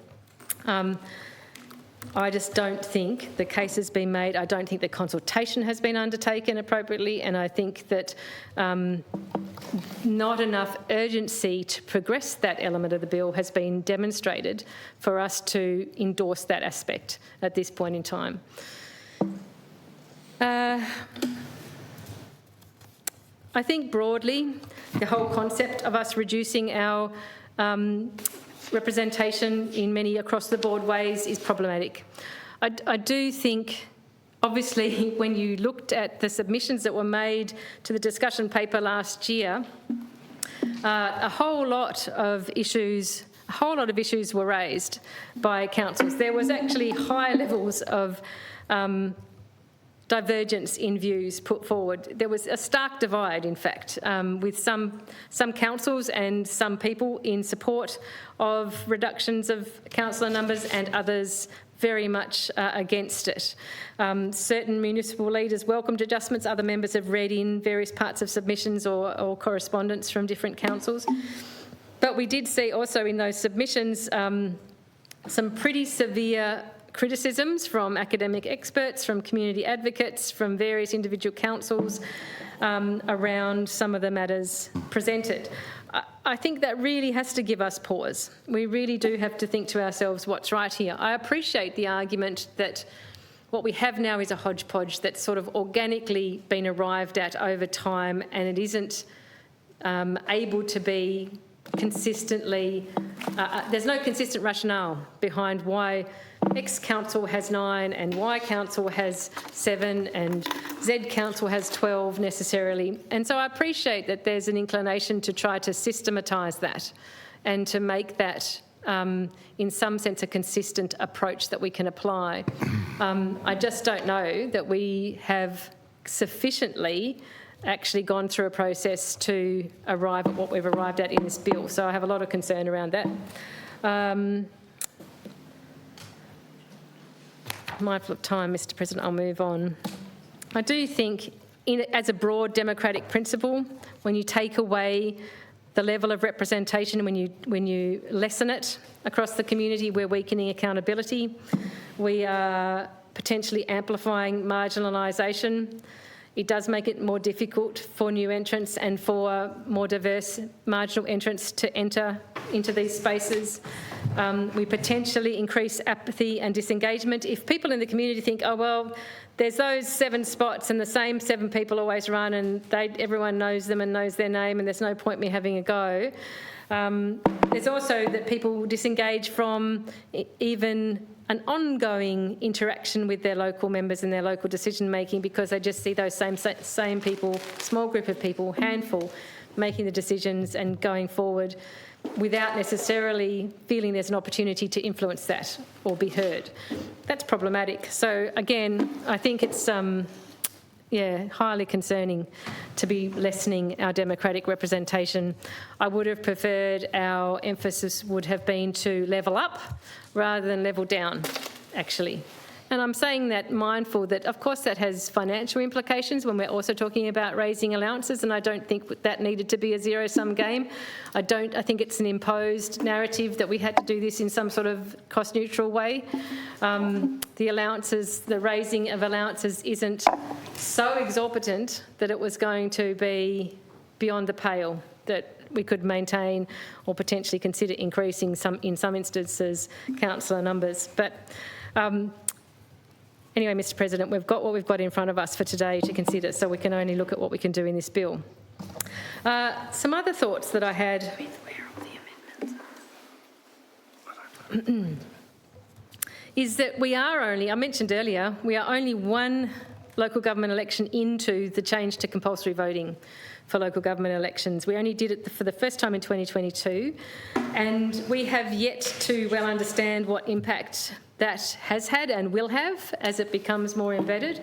I just don't think the case has been made. I don't think the consultation has been undertaken appropriately, and I think that not enough urgency to progress that element of the bill has been demonstrated for us to endorse that aspect at this point in time. I think broadly the whole concept of us reducing our representation in many across-the-board ways is problematic. I do think, obviously, when you looked at the submissions that were made to the discussion paper last year, a whole lot of issues were raised by councils. There was actually high levels of divergence in views put forward. There was a stark divide, in fact, with some councils and some people in support of reductions of councillor numbers and others very much against it. Certain municipal leaders welcomed adjustments. Other members have read in various parts of submissions or correspondence from different councils. But we did see also in those submissions some pretty severe criticisms from academic experts, from community advocates, from various individual councils around some of the matters presented. I think that really has to give us pause. We really do have to think to ourselves what's right here. I appreciate the argument that what we have now is a hodgepodge that's sort of organically been arrived at over time, and it isn't able to be consistently, there's no consistent rationale behind why X council has 9 and Y council has 7 and Z council has 12 necessarily. And so I appreciate that there's an inclination to try to systematise that and to make that in some sense a consistent approach that we can apply. I just don't know that we have sufficiently actually gone through a process to arrive at what we've arrived at in this bill. So I have a lot of concern around that. Mindful of time, Mr. President, I'll move on. I do think, as a broad democratic principle, when you take away the level of representation, when you lessen it across the community, we're weakening accountability. We are potentially amplifying marginalisation. It does make it more difficult for new entrants and for more diverse marginal entrants to enter into these spaces. We potentially increase apathy and disengagement. If people in the community think, oh, well, there's those 7 spots and the same 7 people always run and everyone knows them and knows their name and there's no point me having a go. There's also that people disengage from even an ongoing interaction with their local members and their local decision making because they just see those same people, small group of people, handful, making the decisions and going forward without necessarily feeling there's an opportunity to influence that or be heard. That's problematic. So again, I think it's highly concerning to be lessening our democratic representation. I would have preferred our emphasis would have been to level up rather than level down, actually. And I'm saying that mindful that, of course, that has financial implications when we're also talking about raising allowances, and I don't think that needed to be a zero-sum game. I think it's an imposed narrative that we had to do this in some sort of cost-neutral way. The allowances, the raising of allowances isn't so exorbitant that it was going to be beyond the pale that we could maintain or potentially consider increasing in some instances, councillor numbers. But anyway, Mr President, we've got what we've got in front of us for today to consider, so we can only look at what we can do in this bill. Some other thoughts that I had. Where are the amendments? Is that we are only, I mentioned earlier, we are only one local government election into the change to compulsory voting for local government elections. We only did it for the first time in 2022, and we have yet to well understand what impact that has had and will have as it becomes more embedded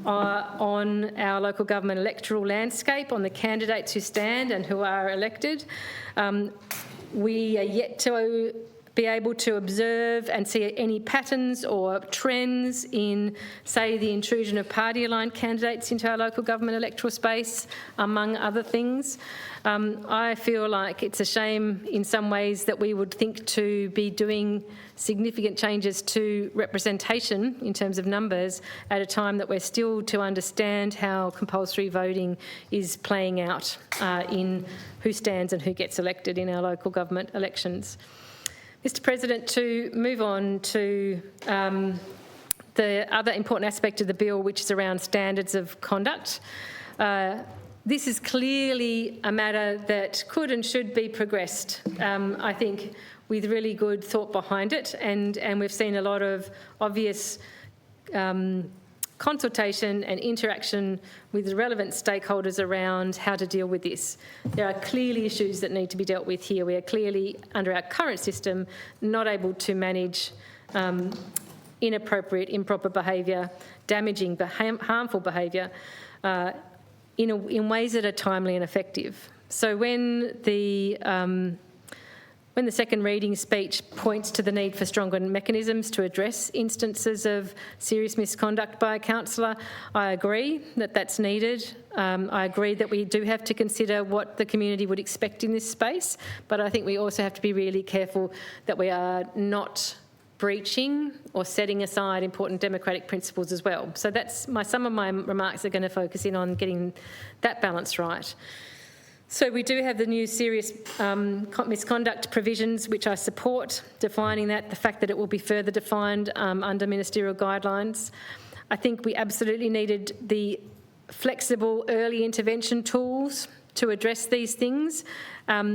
on our local government electoral landscape, on the candidates who stand and who are elected. We are yet to be able to observe and see any patterns or trends in, say, the intrusion of party-aligned candidates into our local government electoral space, among other things. I feel like it's a shame in some ways that we would think to be doing significant changes to representation in terms of numbers at a time that we're still to understand how compulsory voting is playing out in who stands and who gets elected in our local government elections. Mr President, to move on to the other important aspect of the bill, which is around standards of conduct. This is clearly a matter that could and should be progressed, I think, with really good thought behind it, and we've seen a lot of obvious consultation and interaction with the relevant stakeholders around how to deal with this. There are clearly issues that need to be dealt with here. We are clearly, under our current system, not able to manage inappropriate, improper behaviour, damaging, harmful behaviour in ways that are timely and effective. So when the second reading speech points to the need for stronger mechanisms to address instances of serious misconduct by a councillor, I agree that that's needed. I agree that we do have to consider what the community would expect in this space, but I think we also have to be really careful that we are not breaching or setting aside important democratic principles as well. So that's some of my remarks are going to focus in on getting that balance right. So we do have the new serious misconduct provisions, which I support, defining that, the fact that it will be further defined under ministerial guidelines. I think we absolutely needed the flexible early intervention tools to address these things,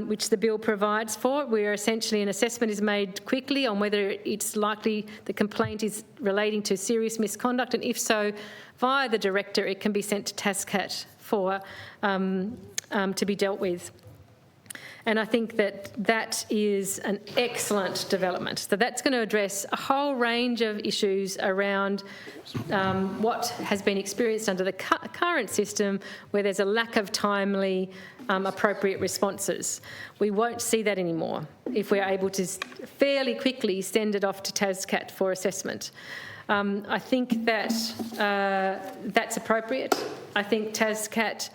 which the bill provides for, where essentially an assessment is made quickly on whether it's likely the complaint is relating to serious misconduct, and if so, via the director, it can be sent to TASCAT for to be dealt with. And I think that is an excellent development. So that's going to address a whole range of issues around what has been experienced under the current system, where there's a lack of timely, appropriate responses. We won't see that anymore if we're able to fairly quickly send it off to TASCAT for assessment. I think that that's appropriate. I think TASCAT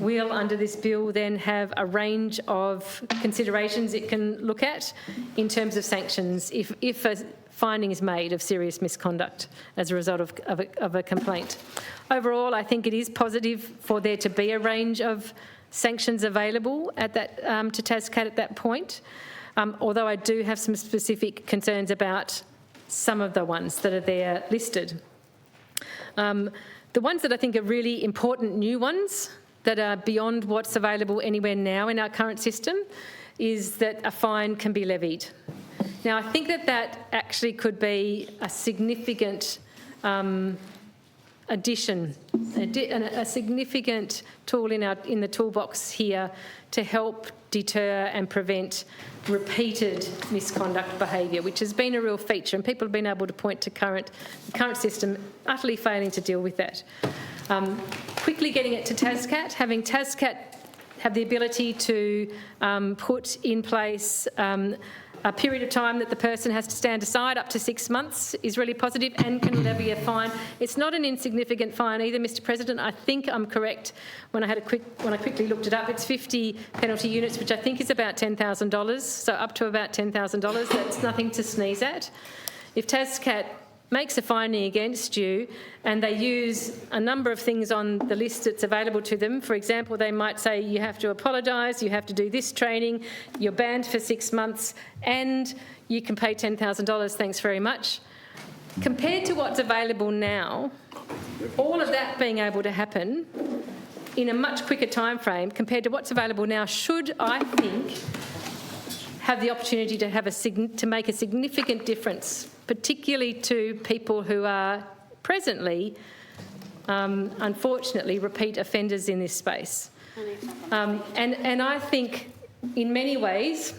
will, under this bill, then have a range of considerations it can look at in terms of sanctions if a finding is made of serious misconduct as a result of a complaint. Overall, I think it is positive for there to be a range of sanctions available at that to TASCAT at that point, although I do have some specific concerns about some of the ones that are there listed. The ones that I think are really important new ones that are beyond what's available anywhere now in our current system is that a fine can be levied. Now, I think that actually could be a significant addition, a significant tool in the toolbox here to help deter and prevent repeated misconduct behaviour, which has been a real feature, and people have been able to point to the current system utterly failing to deal with that. Quickly getting it to TASCAT, having TASCAT have the ability to put in place a period of time that the person has to stand aside, up to 6 months, is really positive, and can levy a fine. It's not an insignificant fine either, Mr. President. I think I'm correct when I quickly looked it up. It's 50 penalty units, which I think is about $10,000, so up to about $10,000. That's nothing to sneeze at. If TASCAT makes a finding against you and they use a number of things on the list that's available to them. For example, they might say you have to apologise, you have to do this training, you're banned for 6 months, and you can pay $10,000, thanks very much. Compared to what's available now, all of that being able to happen in a much quicker time frame compared to what's available now should, I think, have the opportunity to make a significant difference, particularly to people who are presently, unfortunately, repeat offenders in this space. And I think, in many ways,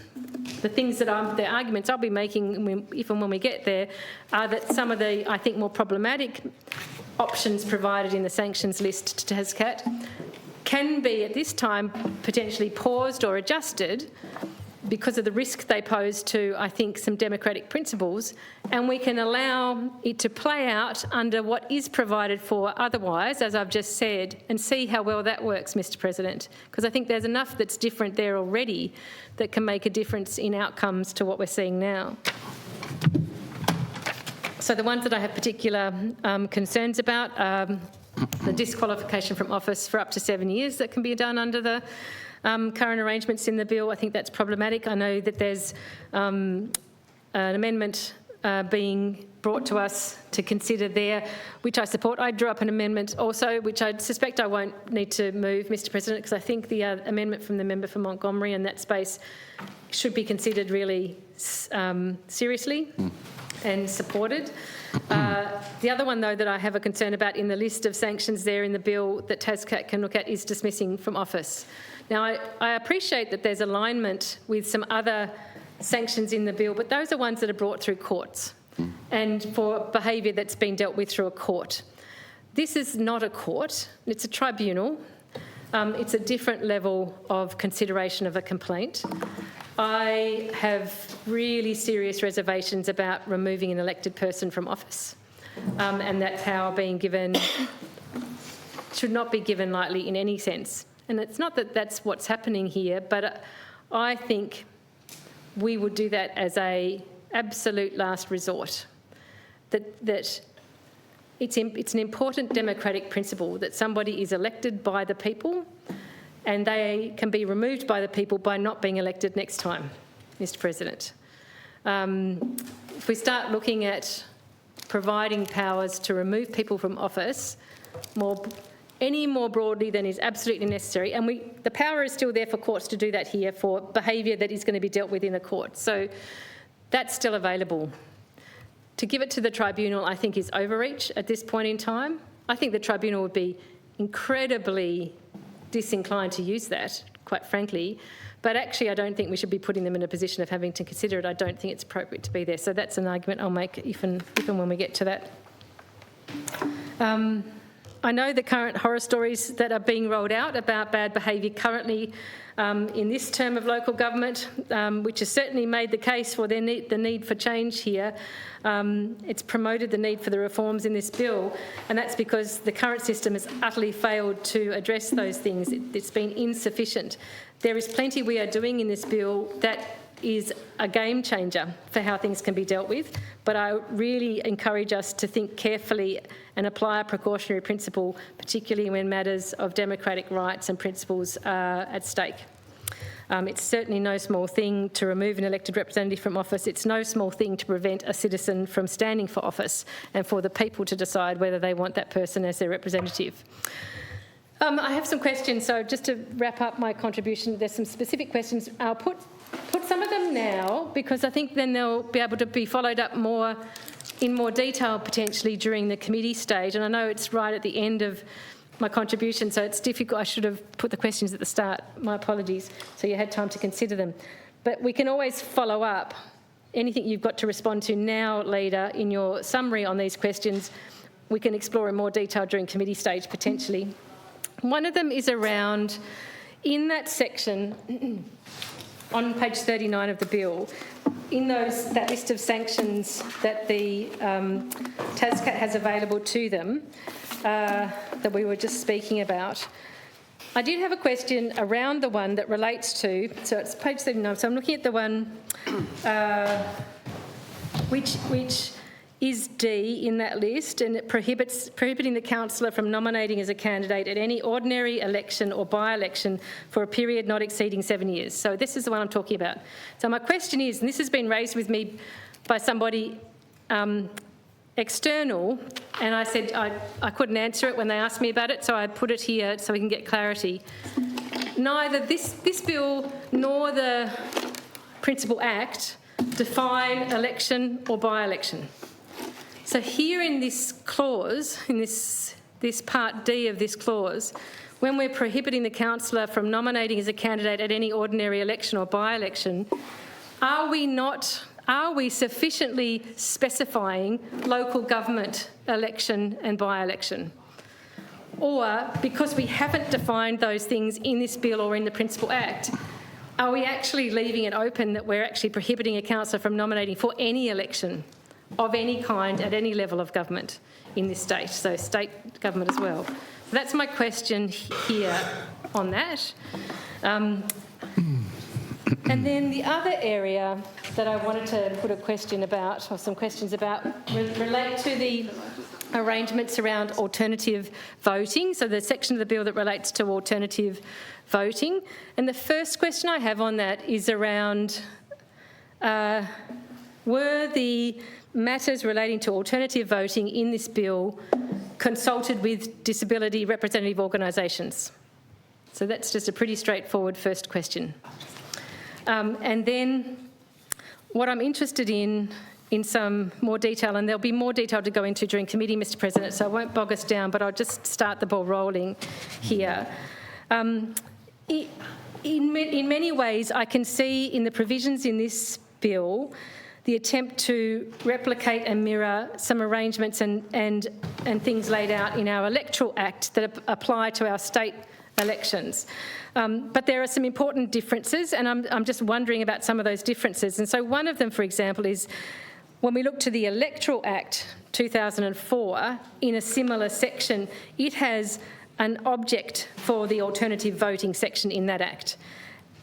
the arguments I'll be making if and when we get there are that some of the, I think, more problematic options provided in the sanctions list to TASCAT can be, at this time, potentially paused or adjusted because of the risk they pose to, I think, some democratic principles, and we can allow it to play out under what is provided for otherwise, as I've just said, and see how well that works, Mr. President, because I think there's enough that's different there already that can make a difference in outcomes to what we're seeing now. So the ones that I have particular concerns about are the disqualification from office for up to 7 years that can be done under the current arrangements in the bill. I think that's problematic. I know that there's an amendment being brought to us to consider there, which I support. I drew up an amendment also, which I suspect I won't need to move, Mr. President, because I think the amendment from the member for Montgomery in that space should be considered really seriously and supported. The other one, though, that I have a concern about in the list of sanctions there in the bill that TASCAT can look at is dismissing from office. Now, I appreciate that there's alignment with some other sanctions in the bill, but those are ones that are brought through courts and for behaviour that's been dealt with through a court. This is not a court, it's a tribunal. It's a different level of consideration of a complaint. I have really serious reservations about removing an elected person from office, and that power being given should not be given lightly in any sense. And it's not that that's what's happening here, but I think we would do that as an absolute last resort. That it's an important democratic principle that somebody is elected by the people and they can be removed by the people by not being elected next time, Mr. President. If we start looking at providing powers to remove people from office any more broadly than is absolutely necessary, and the power is still there for courts to do that here for behaviour that is going to be dealt with in the court. So that's still available. To give it to the tribunal, I think, is overreach at this point in time. I think the tribunal would be incredibly disinclined to use that, quite frankly, but actually I don't think we should be putting them in a position of having to consider it. I don't think it's appropriate to be there. So that's an argument I'll make if and when we get to that. I know the current horror stories that are being rolled out about bad behaviour currently in this term of local government, which has certainly made the case for the need for change here. It's promoted the need for the reforms in this bill, and that's because the current system has utterly failed to address those things. It's been insufficient. There is plenty we are doing in this bill that is a game changer for how things can be dealt with, but I really encourage us to think carefully and apply a precautionary principle, particularly when matters of democratic rights and principles are at stake. It's certainly no small thing to remove an elected representative from office. It's no small thing to prevent a citizen from standing for office and for the people to decide whether they want that person as their representative. I have some questions, so just to wrap up my contribution, there's some specific questions. I'll put some of them now because I think then they'll be able to be followed up more in more detail potentially during the committee stage. And I know it's right at the end of my contribution, so it's difficult. I should have put the questions at the start. My apologies. So you had time to consider them. But we can always follow up anything you've got to respond to now, Leader, in your summary on these questions. We can explore in more detail during committee stage potentially. One of them is around, in that section on page 39 of the bill, in that list of sanctions that the TASCAT has available to them that we were just speaking about, I did have a question around the one that relates to, so it's page 39, so I'm looking at the one which is D in that list, and it prohibiting the councillor from nominating as a candidate at any ordinary election or by-election for a period not exceeding 7 years. So this is the one I'm talking about. So my question is, and this has been raised with me by somebody external, and I said I couldn't answer it when they asked me about it, so I put it here so we can get clarity. Neither this bill nor the Principal Act define election or by-election. So here in this clause, in this part D of this clause, when we're prohibiting the councillor from nominating as a candidate at any ordinary election or by-election, are we sufficiently specifying local government election and by-election? Or, because we haven't defined those things in this bill or in the Principal Act, are we actually leaving it open that we're actually prohibiting a councillor from nominating for any election of any kind at any level of government in this state, so state government as well? So that's my question here on that. And then the other area that I wanted to put a question about, or some questions about, relate to the arrangements around alternative voting, so the section of the bill that relates to alternative voting. And the first question I have on that is around, were the matters relating to alternative voting in this bill consulted with disability representative organisations? So that's just a pretty straightforward first question. And then what I'm interested in some more detail, and there'll be more detail to go into during committee, Mr President, so I won't bog us down, but I'll just start the ball rolling here. In many ways, I can see in the provisions in this bill the attempt to replicate and mirror some arrangements and things laid out in our Electoral Act that apply to our state elections. But there are some important differences, and I'm just wondering about some of those differences. And so one of them, for example, is when we look to the Electoral Act 2004, in a similar section, it has an object for the alternative voting section in that Act.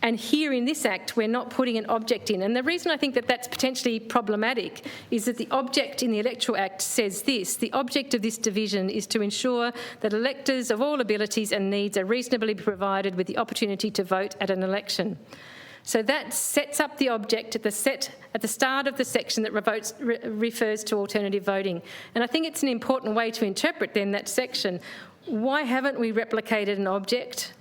And here in this Act, we're not putting an object in. And the reason I think that that's potentially problematic is that the object in the Electoral Act says this: the object of this division is to ensure that electors of all abilities and needs are reasonably provided with the opportunity to vote at an election. So that sets up the object at the start of the section that refers to alternative voting. And I think it's an important way to interpret then that section. Why haven't we replicated an object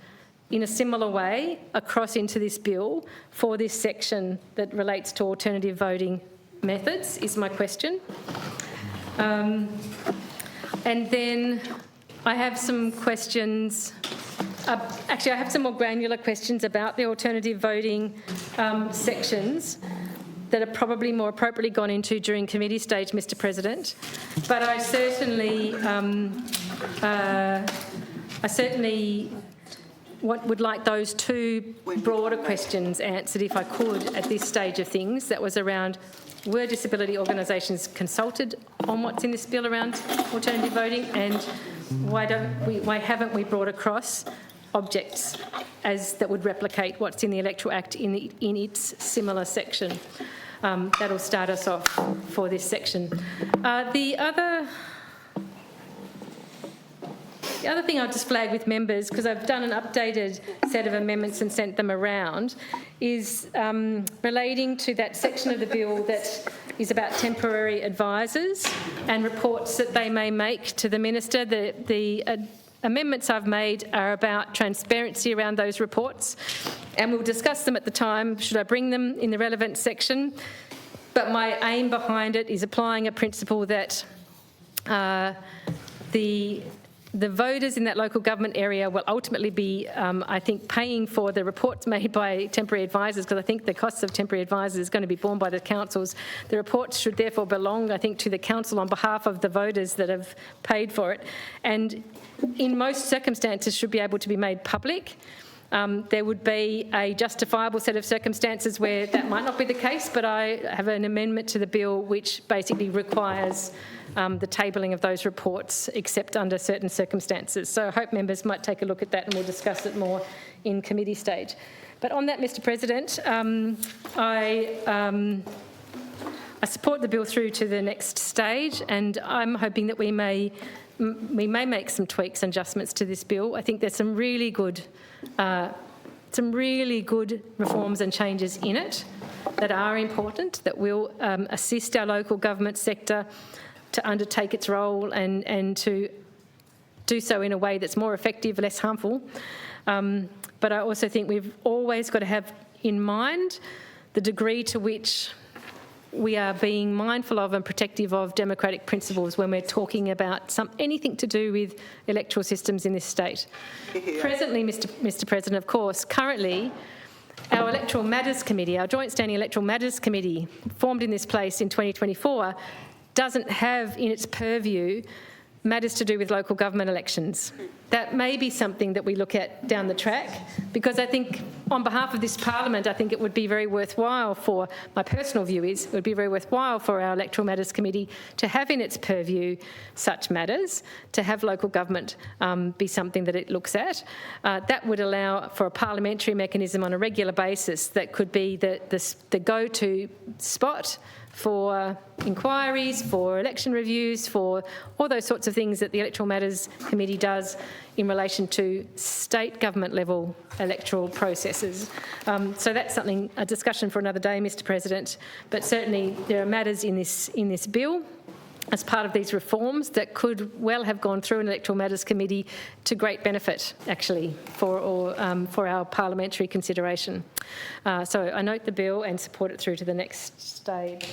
in a similar way across into this bill for this section that relates to alternative voting methods, is my question. And then I have some questions, actually I have some more granular questions about the alternative voting sections that are probably more appropriately gone into during committee stage, Mr President. But I certainly would like those two broader questions answered, if I could, at this stage of things. That was around, were disability organisations consulted on what's in this bill around alternative voting, and why haven't we brought across objects that would replicate what's in the Electoral Act in its similar section? That'll start us off for this section. The other thing I'll just flag with members, because I've done an updated set of amendments and sent them around, is relating to that section of the bill that is about temporary advisors and reports that they may make to the Minister. The amendments I've made are about transparency around those reports, and we'll discuss them at the time, should I bring them in the relevant section. But my aim behind it is applying a principle that the voters in that local government area will ultimately be, I think, paying for the reports made by temporary advisors, because I think the costs of temporary advisors is going to be borne by the councils. The reports should therefore belong, I think, to the council on behalf of the voters that have paid for it, and in most circumstances should be able to be made public. There would be a justifiable set of circumstances where that might not be the case, but I have an amendment to the bill which basically requires the tabling of those reports except under certain circumstances. So I hope members might take a look at that and we'll discuss it more in committee stage. But on that, Mr President, I support the bill through to the next stage, and I'm hoping that we may make some tweaks and adjustments to this bill. I think there's some really good reforms and changes in it that are important, that will assist our local government sector to undertake its role and to do so in a way that's more effective, less harmful. But I also think we've always got to have in mind the degree to which we are being mindful of and protective of democratic principles when we're talking about anything to do with electoral systems in this state. Presently, Mr President, of course, currently our Electoral Matters Committee, our Joint Standing Electoral Matters Committee, formed in this place in 2024, doesn't have in its purview matters to do with local government elections. That may be something that we look at down the track, because I think on behalf of this parliament, I think it would be very worthwhile for, my personal view is, it would be very worthwhile for our Electoral Matters Committee to have in its purview such matters, to have local government be something that it looks at. That would allow for a parliamentary mechanism on a regular basis that could be the go-to spot for inquiries, for election reviews, for all those sorts of things that the Electoral Matters Committee does in relation to state government level electoral processes. So that's something, a discussion for another day, Mr President, but certainly there are matters in this bill as part of these reforms that could well have gone through an Electoral Matters Committee to great benefit, actually, for our parliamentary consideration. So I note the bill and support it through to the next stage.